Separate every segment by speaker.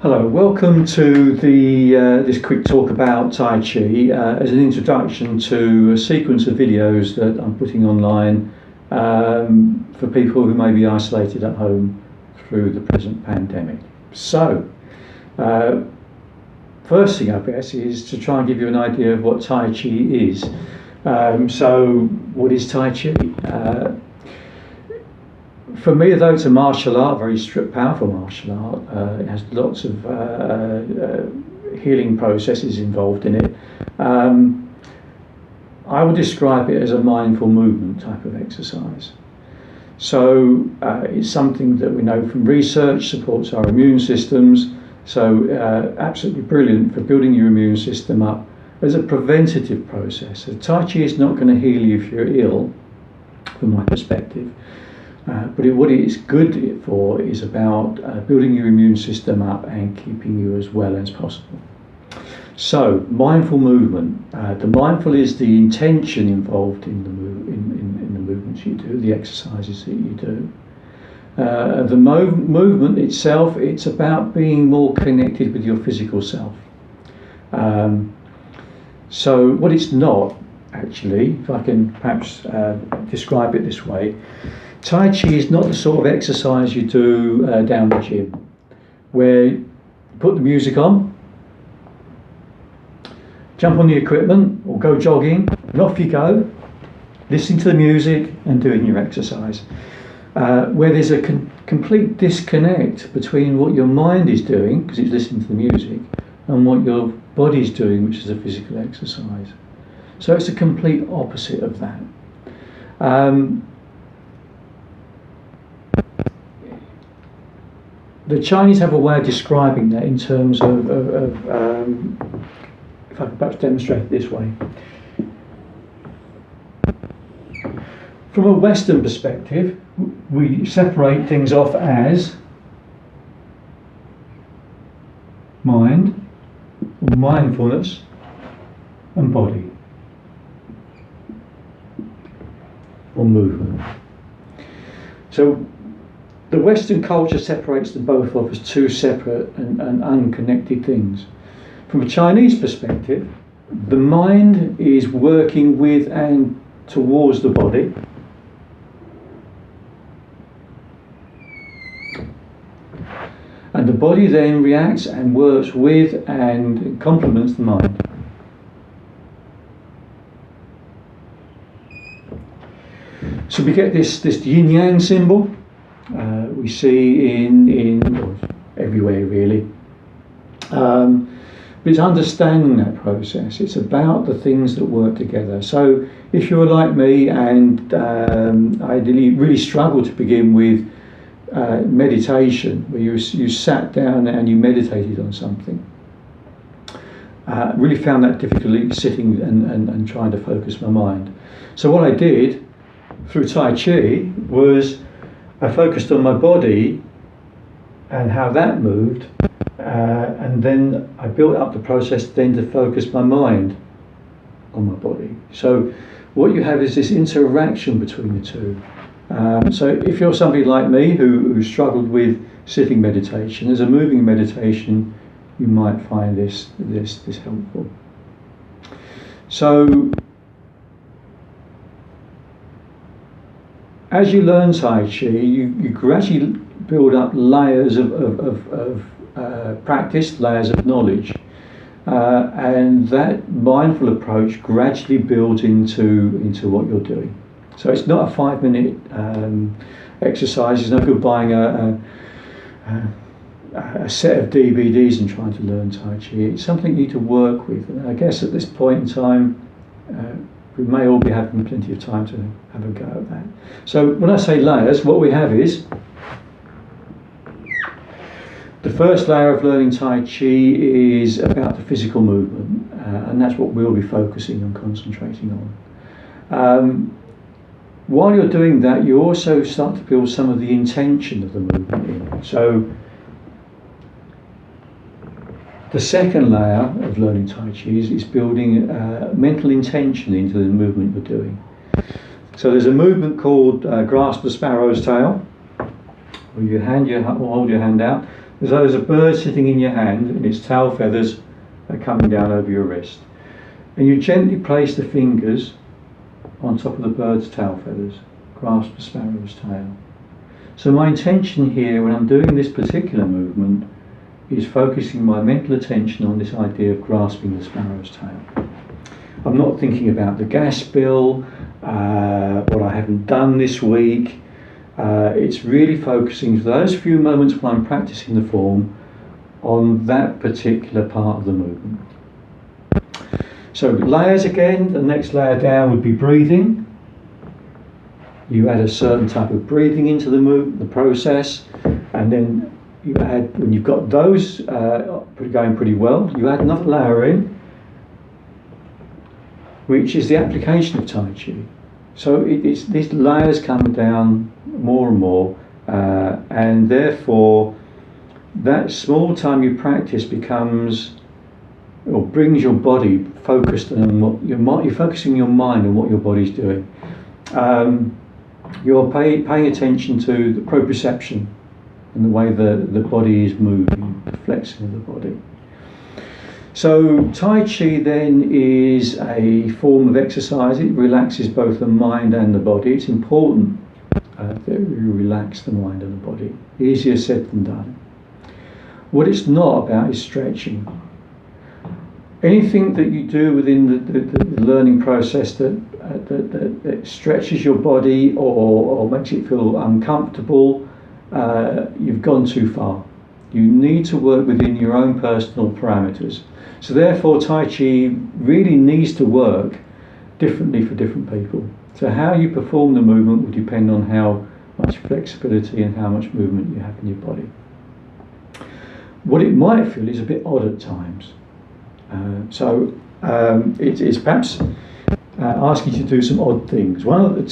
Speaker 1: Hello, welcome to this quick talk about Tai Chi as an introduction to a sequence of videos that I'm putting online for people who may be isolated at home through the present pandemic. So, first thing I guess is to try and give you an idea of what Tai Chi is. So, what is Tai Chi? For me, though it's a martial art, very strict, powerful martial art, it has lots of healing processes involved in it. I would describe it as a mindful movement type of exercise. So it's something that we know from research supports our immune systems. So absolutely brilliant for building your immune system up as a preventative process. So Tai Chi is not going to heal you if you're ill, from my perspective. But what it is good for is about building your immune system up and keeping you as well as possible. So, mindful movement. The mindful is the intention involved in the movements you do, the exercises that you do. The movement itself, it's about being more connected with your physical self. So, what it's not, actually, if I can perhaps describe it this way, Tai Chi is not the sort of exercise you do down the gym, where you put the music on, jump on the equipment or go jogging, and off you go, listening to the music and doing your exercise. Where there's a complete disconnect between what your mind is doing, because it's listening to the music, and what your body's doing, which is a physical exercise. So it's a complete opposite of that. The Chinese have a way of describing that in terms of if I could perhaps demonstrate it this way. From a Western perspective, we separate things off as mind, or mindfulness, and body, or movement. So the Western culture separates them both off as two separate and unconnected things. From a Chinese perspective, the mind is working with and towards the body, and the body then reacts and works with and complements the mind. So we get this yin-yang symbol. We see in everywhere really, but it's understanding that process. It's about the things that work together. So if you're like me and I really struggled to begin with meditation, where you sat down and you meditated on something, really found that difficult sitting and trying to focus my mind. So what I did through Tai Chi was I focused on my body and how that moved, and then I built up the process then to focus my mind on my body. So what you have is this interaction between the two. So if you're somebody like me who struggled with sitting meditation, as a moving meditation, you might find this helpful. So as you learn Tai Chi, you gradually build up layers of practice, layers of knowledge, and that mindful approach gradually builds into what you're doing. So it's not a 5-minute exercise. It's no good buying a set of DVDs and trying to learn Tai Chi. It's something you need to work with. And I guess at this point in time, we may all be having plenty of time to have a go at that. So when I say layers, what we have is the first layer of learning Tai Chi is about the physical movement, and that's what we'll be focusing on, concentrating on. While you're doing that, you also start to build some of the intention of the movement in. So the second layer of learning Tai Chi is building mental intention into the movement you're doing. So there's a movement called grasp the sparrow's tail, where you hold your hand out, as though there's a bird sitting in your hand and its tail feathers are coming down over your wrist. And you gently place the fingers on top of the bird's tail feathers, grasp the sparrow's tail. So my intention here when I'm doing this particular movement is focusing my mental attention on this idea of grasping the sparrow's tail. I'm not thinking about the gas bill, what I haven't done this week. It's really focusing for those few moments when I'm practicing the form on that particular part of the movement. So layers again, the next layer down would be breathing. You add a certain type of breathing into the process, and then you add, when you've got those going pretty well, you add another layer in, which is the application of Tai Chi. So it's these layers come down more and more, and therefore that small time you practice becomes, or brings your body focused on what you're focusing your mind on what your body's doing. You're paying attention to the proprioception and the way the body is moving, the flexing of the body. So Tai Chi then is a form of exercise. It relaxes both the mind and the body. It's important that you relax the mind and the body. Easier said than done. What it's not about is stretching. Anything that you do within the learning process that stretches your body or makes it feel uncomfortable, you've gone too far. You need to work within your own personal parameters. So therefore Tai Chi really needs to work differently for different people. So how you perform the movement will depend on how much flexibility and how much movement you have in your body. What it might feel is a bit odd at times. It's perhaps asking you to do some odd things.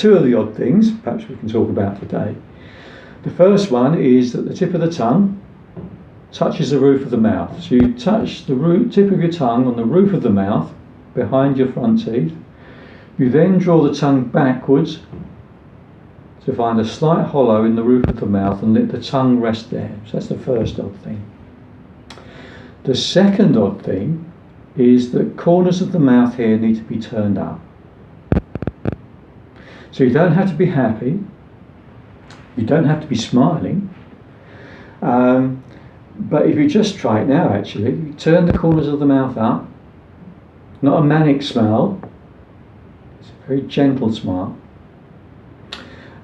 Speaker 1: Two of the odd things perhaps we can talk about today. The first one is that the tip of the tongue touches the roof of the mouth. So you touch the tip of your tongue on the roof of the mouth behind your front teeth. You then draw the tongue backwards to find a slight hollow in the roof of the mouth and let the tongue rest there. So that's the first odd thing. The second odd thing is that corners of the mouth here need to be turned up. So you don't have to be happy, you don't have to be smiling, but if you just try it now actually, you turn the corners of the mouth up, not a manic smile, it's a very gentle smile.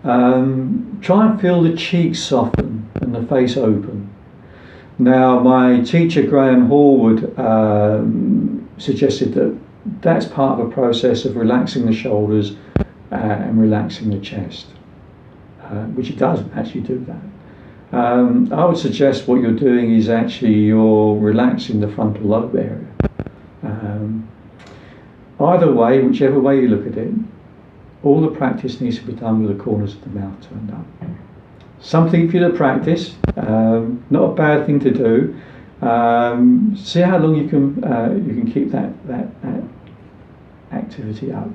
Speaker 1: Try and feel the cheeks soften and the face open. Now, my teacher Graham Horwood suggested that that's part of a process of relaxing the shoulders and relaxing the chest, which it does actually do that. I would suggest what you're doing is actually you're relaxing the frontal lobe area. Either way, whichever way you look at it, all the practice needs to be done with the corners of the mouth turned up. Something for you to practice, not a bad thing to do. See how long you can keep that activity up.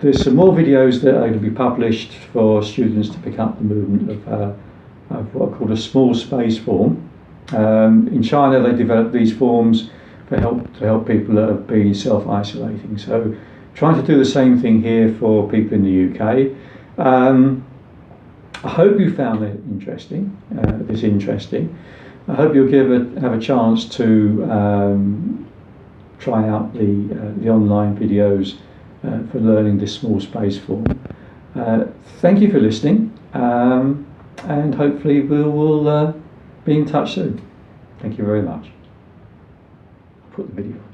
Speaker 1: There's some more videos that are going to be published for students to pick up the movement of what are called a small space form. In China, they developed these forms to help people that have been self-isolating. So, trying to do the same thing here for people in the UK. I hope you found it interesting. I hope you'll have a chance to try out the online videos for learning this small space form. Thank you for listening, and hopefully we will be in touch soon. Thank you very much. I'll put the video on.